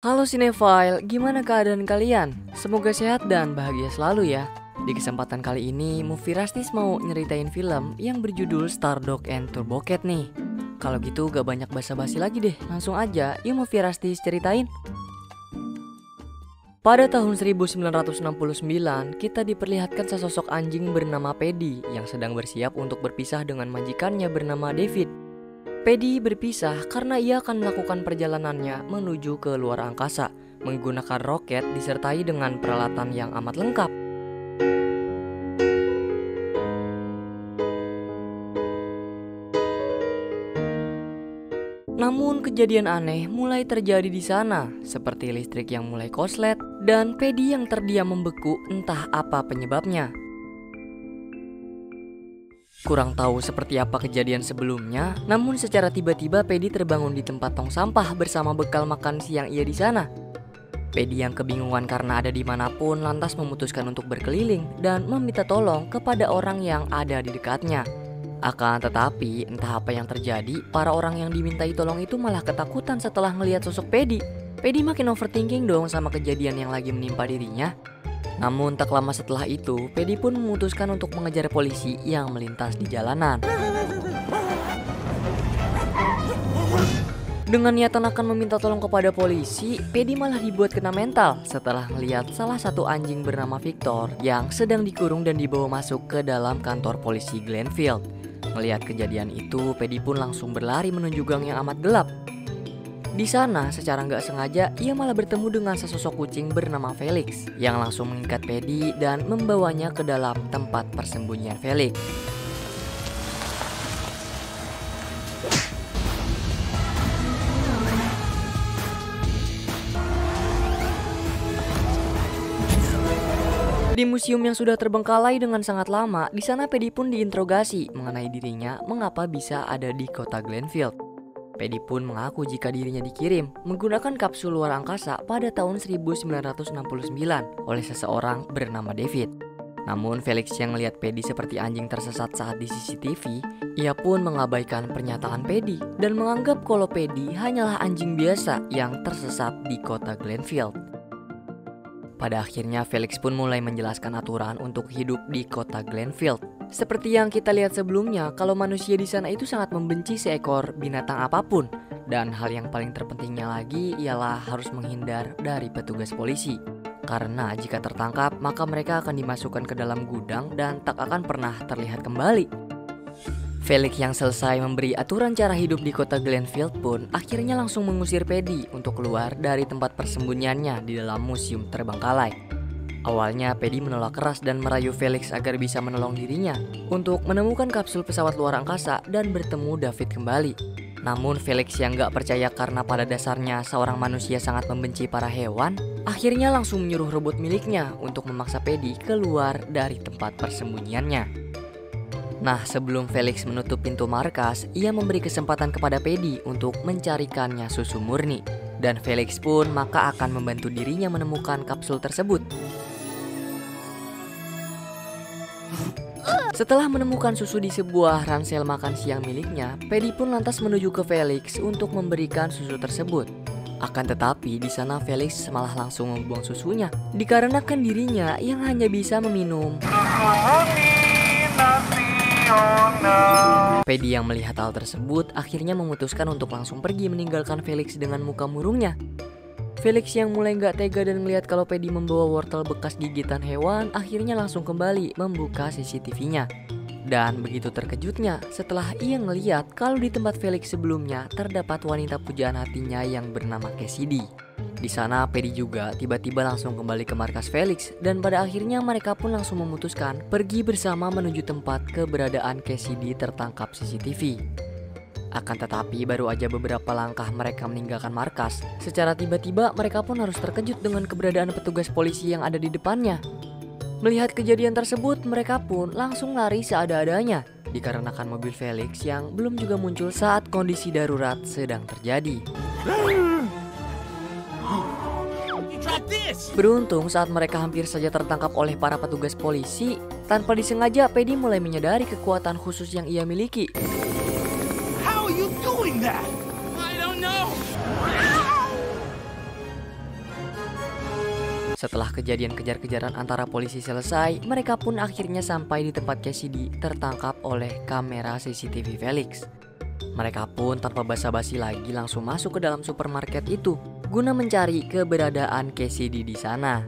Halo Cinefile, gimana keadaan kalian? Semoga sehat dan bahagia selalu ya. Di kesempatan kali ini, Movie Rastis mau nyeritain film yang berjudul Stardog and Turbo Cat nih. Kalau gitu gak banyak basa-basi lagi deh, langsung aja yuk Movie Rastis ceritain. Pada tahun 1969, kita diperlihatkan sesosok anjing bernama Paddy yang sedang bersiap untuk berpisah dengan majikannya bernama David. Paddy berpisah karena ia akan melakukan perjalanannya menuju ke luar angkasa menggunakan roket disertai dengan peralatan yang amat lengkap. Namun kejadian aneh mulai terjadi di sana, seperti listrik yang mulai koslet dan Paddy yang terdiam membeku, entah apa penyebabnya. Kurang tahu seperti apa kejadian sebelumnya, namun secara tiba-tiba Paddy terbangun di tempat tong sampah bersama bekal makan siang ia di sana. Paddy yang kebingungan karena ada dimanapun lantas memutuskan untuk berkeliling dan meminta tolong kepada orang yang ada di dekatnya. Akan tetapi entah apa yang terjadi, para orang yang dimintai tolong itu malah ketakutan setelah melihat sosok Paddy. Paddy makin overthinking dong sama kejadian yang lagi menimpa dirinya. Namun tak lama setelah itu, Paddy pun memutuskan untuk mengejar polisi yang melintas di jalanan. Dengan niatan akan meminta tolong kepada polisi, Paddy malah dibuat kena mental setelah melihat salah satu anjing bernama Victor yang sedang dikurung dan dibawa masuk ke dalam kantor polisi Glenfield. Melihat kejadian itu, Paddy pun langsung berlari menuju gang yang amat gelap. Di sana, secara nggak sengaja, ia malah bertemu dengan sesosok kucing bernama Felix yang langsung mengikat Paddy dan membawanya ke dalam tempat persembunyian Felix. Di museum yang sudah terbengkalai dengan sangat lama, di sana Paddy pun diinterogasi mengenai dirinya mengapa bisa ada di kota Glenfield. Paddy pun mengaku jika dirinya dikirim menggunakan kapsul luar angkasa pada tahun 1969 oleh seseorang bernama David. Namun Felix yang melihat Paddy seperti anjing tersesat saat di CCTV, ia pun mengabaikan pernyataan Paddy dan menganggap kalau Paddy hanyalah anjing biasa yang tersesat di kota Glenfield. Pada akhirnya Felix pun mulai menjelaskan aturan untuk hidup di kota Glenfield. Seperti yang kita lihat sebelumnya, kalau manusia di sana itu sangat membenci seekor binatang apapun. Dan hal yang paling terpentingnya lagi ialah harus menghindar dari petugas polisi. Karena jika tertangkap, maka mereka akan dimasukkan ke dalam gudang dan tak akan pernah terlihat kembali. Felix yang selesai memberi aturan cara hidup di kota Glenfield pun akhirnya langsung mengusir Paddy untuk keluar dari tempat persembunyiannya di dalam museum terbengkalai. Awalnya Paddy menolak keras dan merayu Felix agar bisa menolong dirinya untuk menemukan kapsul pesawat luar angkasa dan bertemu David kembali. Namun Felix yang gak percaya karena pada dasarnya seorang manusia sangat membenci para hewan, akhirnya langsung menyuruh robot miliknya untuk memaksa Paddy keluar dari tempat persembunyiannya. Nah, sebelum Felix menutup pintu markas, ia memberi kesempatan kepada Paddy untuk mencarikannya susu murni. Dan Felix pun maka akan membantu dirinya menemukan kapsul tersebut. Setelah menemukan susu di sebuah ransel makan siang miliknya, Paddy pun lantas menuju ke Felix untuk memberikan susu tersebut. Akan tetapi di sana Felix malah langsung membuang susunya, dikarenakan dirinya yang hanya bisa meminum Paddy yang melihat hal tersebut akhirnya memutuskan untuk langsung pergi meninggalkan Felix dengan muka murungnya. Felix yang mulai gak tega dan melihat kalau Paddy membawa wortel bekas gigitan hewan akhirnya langsung kembali membuka CCTV-nya. Dan begitu terkejutnya setelah ia ngeliat kalau di tempat Felix sebelumnya terdapat wanita pujaan hatinya yang bernama Cassidy. Di sana Paddy juga tiba-tiba langsung kembali ke markas Felix dan pada akhirnya mereka pun langsung memutuskan pergi bersama menuju tempat keberadaan Cassidy tertangkap CCTV. Akan tetapi baru aja beberapa langkah mereka meninggalkan markas, secara tiba-tiba mereka pun harus terkejut dengan keberadaan petugas polisi yang ada di depannya. Melihat kejadian tersebut, mereka pun langsung lari seada-adanya, dikarenakan mobil Felix yang belum juga muncul saat kondisi darurat sedang terjadi. Beruntung saat mereka hampir saja tertangkap oleh para petugas polisi, tanpa disengaja Paddy mulai menyadari kekuatan khusus yang ia miliki. Setelah kejadian kejar-kejaran antara polisi selesai, mereka pun akhirnya sampai di tempat Cassidy tertangkap oleh kamera CCTV Felix. Mereka pun tanpa basa-basi lagi langsung masuk ke dalam supermarket itu guna mencari keberadaan Cassidy di sana.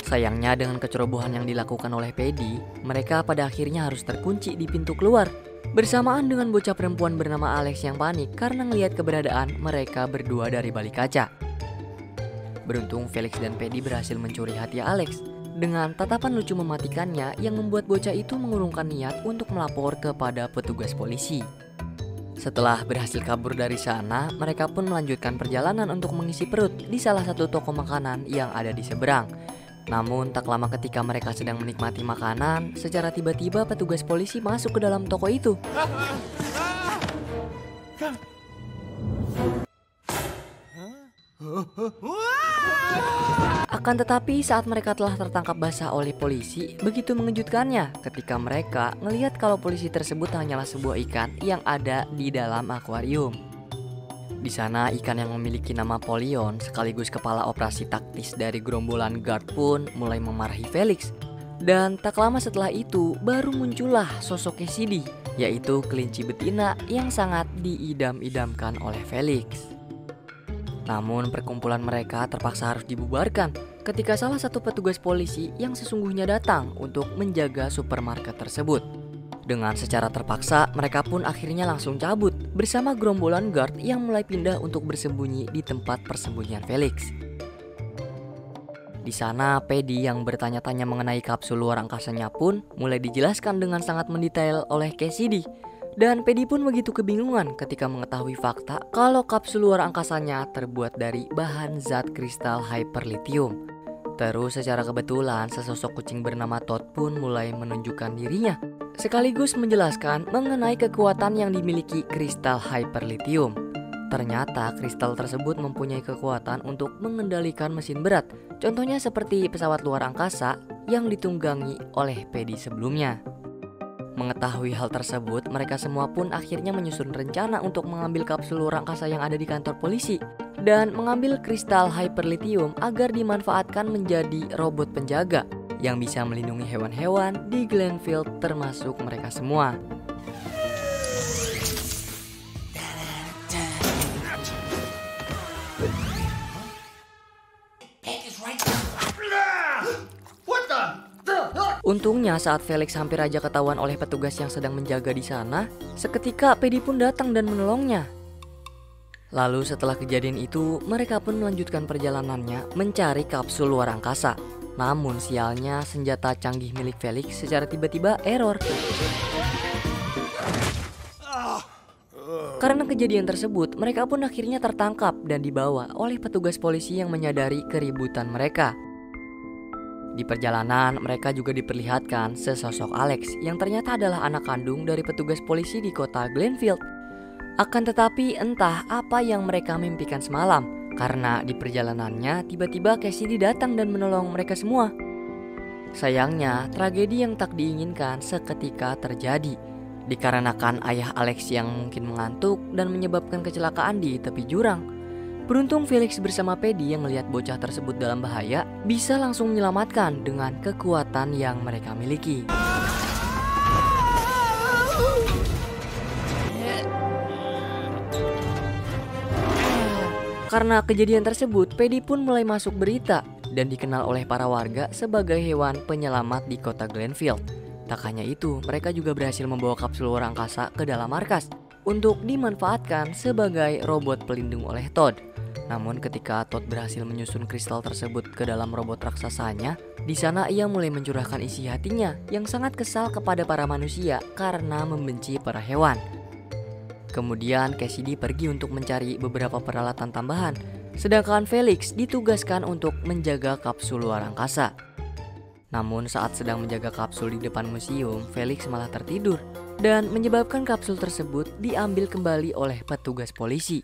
Sayangnya dengan kecerobohan yang dilakukan oleh Paddy, mereka pada akhirnya harus terkunci di pintu keluar. Bersamaan dengan bocah perempuan bernama Alex yang panik karena melihat keberadaan mereka berdua dari balik kaca. Beruntung Felix dan Paddy berhasil mencuri hati Alex dengan tatapan lucu mematikannya yang membuat bocah itu mengurungkan niat untuk melapor kepada petugas polisi. Setelah berhasil kabur dari sana, mereka pun melanjutkan perjalanan untuk mengisi perut di salah satu toko makanan yang ada di seberang. Namun tak lama ketika mereka sedang menikmati makanan, secara tiba-tiba petugas polisi masuk ke dalam toko itu. Akan tetapi saat mereka telah tertangkap basah oleh polisi, begitu mengejutkannya ketika mereka melihat kalau polisi tersebut hanyalah sebuah ikan yang ada di dalam akuarium. Di sana ikan yang memiliki nama Polion sekaligus kepala operasi taktis dari gerombolan guard pun mulai memarahi Felix. Dan tak lama setelah itu baru muncullah sosok Cassidy, yaitu kelinci betina yang sangat diidam-idamkan oleh Felix. Namun perkumpulan mereka terpaksa harus dibubarkan ketika salah satu petugas polisi yang sesungguhnya datang untuk menjaga supermarket tersebut. Dengan secara terpaksa, mereka pun akhirnya langsung cabut bersama gerombolan guard yang mulai pindah untuk bersembunyi di tempat persembunyian Felix. Di sana, Paddy yang bertanya-tanya mengenai kapsul luar angkasanya pun mulai dijelaskan dengan sangat mendetail oleh Cassidy. Dan Paddy pun begitu kebingungan ketika mengetahui fakta kalau kapsul luar angkasanya terbuat dari bahan zat kristal hyperlithium. Terus secara kebetulan sesosok kucing bernama Todd pun mulai menunjukkan dirinya, sekaligus menjelaskan mengenai kekuatan yang dimiliki kristal hyperlithium. Ternyata kristal tersebut mempunyai kekuatan untuk mengendalikan mesin berat, contohnya seperti pesawat luar angkasa yang ditunggangi oleh Paddy sebelumnya. Mengetahui hal tersebut, mereka semua pun akhirnya menyusun rencana untuk mengambil kapsul luar angkasa yang ada di kantor polisi dan mengambil kristal hyperlithium agar dimanfaatkan menjadi robot penjaga yang bisa melindungi hewan-hewan di Glenfield termasuk mereka semua. Untungnya saat Felix hampir aja ketahuan oleh petugas yang sedang menjaga di sana, seketika Paddy pun datang dan menolongnya. Lalu setelah kejadian itu, mereka pun melanjutkan perjalanannya mencari kapsul luar angkasa. Namun sialnya senjata canggih milik Felix secara tiba-tiba error. Karena kejadian tersebut, mereka pun akhirnya tertangkap dan dibawa oleh petugas polisi yang menyadari keributan mereka. Di perjalanan, mereka juga diperlihatkan sesosok Alex yang ternyata adalah anak kandung dari petugas polisi di kota Glenfield. Akan tetapi entah apa yang mereka mimpikan semalam, karena di perjalanannya tiba-tiba Cassidy datang dan menolong mereka semua. Sayangnya, tragedi yang tak diinginkan seketika terjadi, dikarenakan ayah Alex yang mungkin mengantuk dan menyebabkan kecelakaan di tepi jurang. Beruntung Felix bersama Paddy yang melihat bocah tersebut dalam bahaya bisa langsung menyelamatkan dengan kekuatan yang mereka miliki. Karena kejadian tersebut, Paddy pun mulai masuk berita dan dikenal oleh para warga sebagai hewan penyelamat di kota Glenfield. Tak hanya itu, mereka juga berhasil membawa kapsul luar angkasa ke dalam markas untuk dimanfaatkan sebagai robot pelindung oleh Todd. Namun ketika Todd berhasil menyusun kristal tersebut ke dalam robot raksasanya, di sana ia mulai mencurahkan isi hatinya yang sangat kesal kepada para manusia karena membenci para hewan. Kemudian Cassidy pergi untuk mencari beberapa peralatan tambahan, sedangkan Felix ditugaskan untuk menjaga kapsul luar angkasa. Namun saat sedang menjaga kapsul di depan museum, Felix malah tertidur dan menyebabkan kapsul tersebut diambil kembali oleh petugas polisi.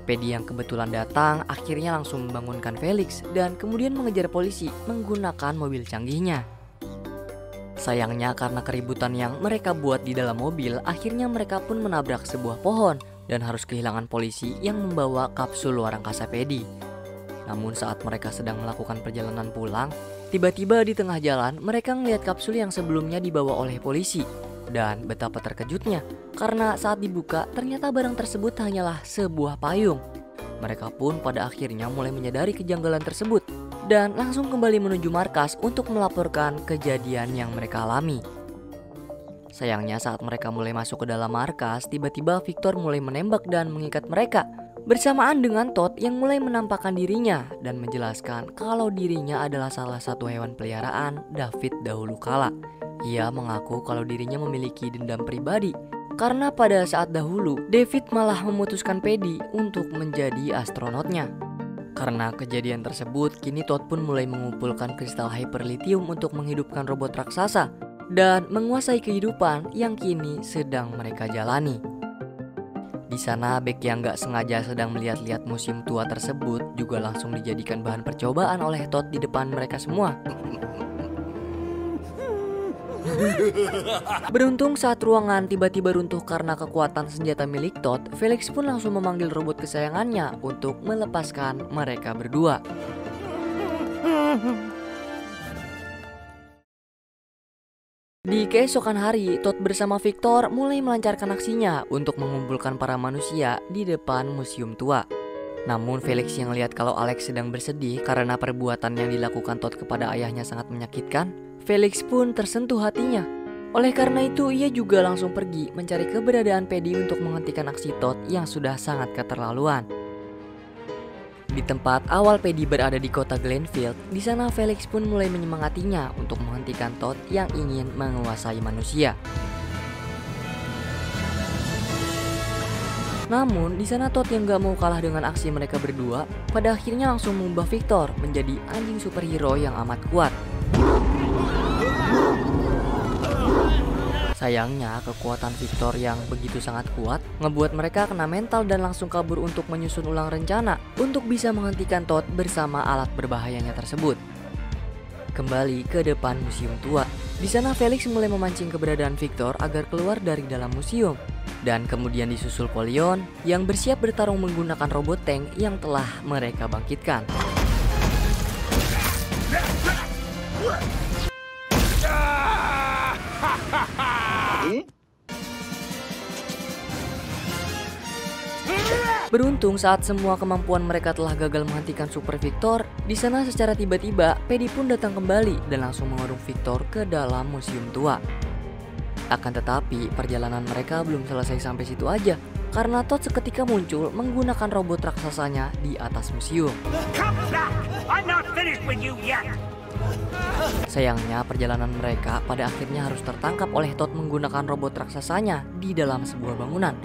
Paddy yang kebetulan datang akhirnya langsung membangunkan Felix dan kemudian mengejar polisi menggunakan mobil canggihnya. Sayangnya karena keributan yang mereka buat di dalam mobil, akhirnya mereka pun menabrak sebuah pohon dan harus kehilangan polisi yang membawa kapsul luar angkasa Paddy. Namun saat mereka sedang melakukan perjalanan pulang, tiba-tiba di tengah jalan mereka melihat kapsul yang sebelumnya dibawa oleh polisi. Dan betapa terkejutnya karena saat dibuka ternyata barang tersebut hanyalah sebuah payung. Mereka pun pada akhirnya mulai menyadari kejanggalan tersebut dan langsung kembali menuju markas untuk melaporkan kejadian yang mereka alami. Sayangnya saat mereka mulai masuk ke dalam markas, tiba-tiba Victor mulai menembak dan mengikat mereka, bersamaan dengan Todd yang mulai menampakkan dirinya dan menjelaskan kalau dirinya adalah salah satu hewan peliharaan David dahulu kala. Ia mengaku kalau dirinya memiliki dendam pribadi karena pada saat dahulu David malah memutuskan Paddy untuk menjadi astronotnya. Karena kejadian tersebut, kini Todd pun mulai mengumpulkan kristal hyperlithium untuk menghidupkan robot raksasa dan menguasai kehidupan yang kini sedang mereka jalani. Di sana, Beck yang gak sengaja sedang melihat-lihat museum tua tersebut juga langsung dijadikan bahan percobaan oleh Todd di depan mereka semua. Beruntung saat ruangan tiba-tiba runtuh karena kekuatan senjata milik Todd, Felix pun langsung memanggil robot kesayangannya untuk melepaskan mereka berdua. Di keesokan hari, Todd bersama Victor mulai melancarkan aksinya untuk mengumpulkan para manusia di depan museum tua. Namun Felix yang lihat kalau Alex sedang bersedih karena perbuatan yang dilakukan Todd kepada ayahnya sangat menyakitkan, Felix pun tersentuh hatinya. Oleh karena itu, ia juga langsung pergi mencari keberadaan Paddy untuk menghentikan aksi Todd yang sudah sangat keterlaluan. Di tempat awal Paddy berada di kota Glenfield, di sana Felix pun mulai menyemangatinya untuk menghentikan Todd yang ingin menguasai manusia. Namun, di sana Todd yang gak mau kalah dengan aksi mereka berdua, pada akhirnya langsung mengubah Victor menjadi anjing superhero yang amat kuat. Sayangnya, kekuatan Victor yang begitu sangat kuat ngebuat mereka kena mental dan langsung kabur untuk menyusun ulang rencana untuk bisa menghentikan Todd bersama alat berbahayanya tersebut. Kembali ke depan museum tua, di sana Felix mulai memancing keberadaan Victor agar keluar dari dalam museum. Dan kemudian disusul Polion yang bersiap bertarung menggunakan robot tank yang telah mereka bangkitkan. Beruntung saat semua kemampuan mereka telah gagal menghentikan Super Victor, di sana secara tiba-tiba Paddy pun datang kembali dan langsung mengurung Victor ke dalam museum tua. Akan tetapi perjalanan mereka belum selesai sampai situ aja, karena Todd seketika muncul menggunakan robot raksasanya di atas museum. Sayangnya perjalanan mereka pada akhirnya harus tertangkap oleh Todd menggunakan robot raksasanya di dalam sebuah bangunan.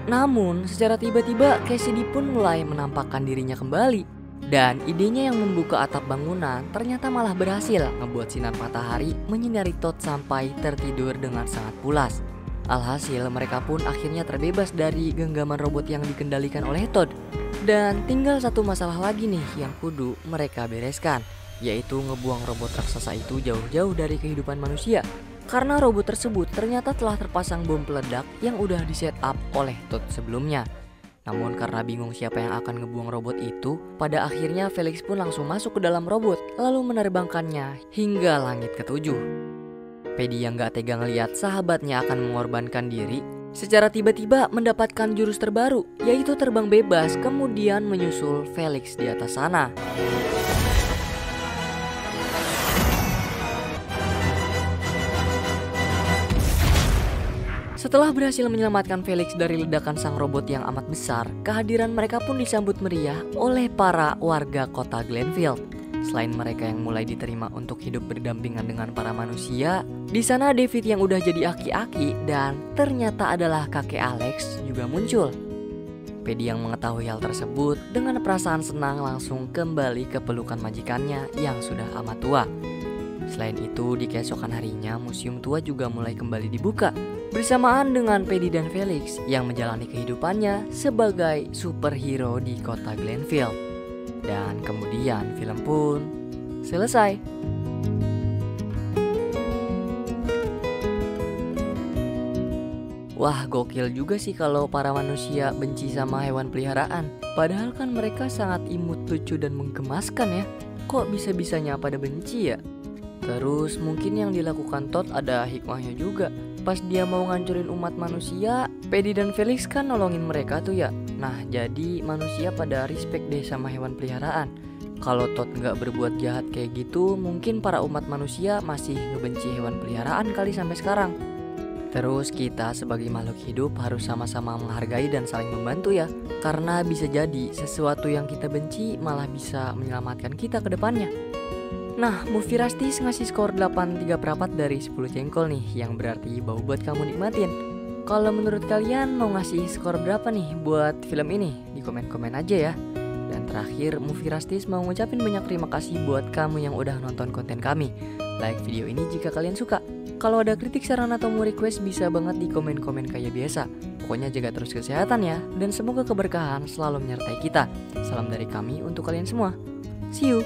Namun secara tiba-tiba Cassidy pun mulai menampakkan dirinya kembali. Dan idenya yang membuka atap bangunan ternyata malah berhasil ngebuat sinar matahari menyinari Todd sampai tertidur dengan sangat pulas. Alhasil mereka pun akhirnya terbebas dari genggaman robot yang dikendalikan oleh Todd. Dan tinggal satu masalah lagi nih yang kudu mereka bereskan, yaitu ngebuang robot raksasa itu jauh-jauh dari kehidupan manusia. Karena robot tersebut ternyata telah terpasang bom peledak yang udah di set up oleh Todd sebelumnya. Namun karena bingung siapa yang akan ngebuang robot itu, pada akhirnya Felix pun langsung masuk ke dalam robot lalu menerbangkannya hingga langit ketujuh. Paddy yang gak tega ngeliat sahabatnya akan mengorbankan diri, secara tiba-tiba mendapatkan jurus terbaru, yaitu terbang bebas kemudian menyusul Felix di atas sana. Setelah berhasil menyelamatkan Felix dari ledakan sang robot yang amat besar, kehadiran mereka pun disambut meriah oleh para warga kota Glenfield. Selain mereka yang mulai diterima untuk hidup berdampingan dengan para manusia, di sana David yang udah jadi aki-aki dan ternyata adalah kakek Alex juga muncul. Paddy yang mengetahui hal tersebut dengan perasaan senang langsung kembali ke pelukan majikannya yang sudah amat tua. Selain itu, di keesokan harinya museum tua juga mulai kembali dibuka bersamaan dengan Paddy dan Felix yang menjalani kehidupannya sebagai superhero di kota Glenfield. Dan kemudian film pun selesai. Wah, gokil juga sih kalau para manusia benci sama hewan peliharaan. Padahal kan mereka sangat imut, lucu, dan menggemaskan ya. Kok bisa-bisanya pada benci ya? Terus mungkin yang dilakukan Todd ada hikmahnya juga. Pas dia mau ngancurin umat manusia, Paddy dan Felix kan nolongin mereka tuh ya. Nah, jadi manusia pada respect deh sama hewan peliharaan. Kalau Todd nggak berbuat jahat kayak gitu, mungkin para umat manusia masih ngebenci hewan peliharaan kali sampai sekarang. Terus kita sebagai makhluk hidup harus sama-sama menghargai dan saling membantu ya. Karena bisa jadi sesuatu yang kita benci malah bisa menyelamatkan kita ke depannya. Nah, Movie Rastis ngasih skor 8,3/4 dari 10 jengkol nih, yang berarti bau buat kamu nikmatin. Kalau menurut kalian mau ngasih skor berapa nih buat film ini? Di komen-komen aja ya. Dan terakhir, Movie Rastis mau ngucapin banyak terima kasih buat kamu yang udah nonton konten kami. Like video ini jika kalian suka. Kalau ada kritik, saran, atau mau request bisa banget di komen-komen kayak biasa. Pokoknya jaga terus kesehatan ya, dan semoga keberkahan selalu menyertai kita. Salam dari kami untuk kalian semua. See you!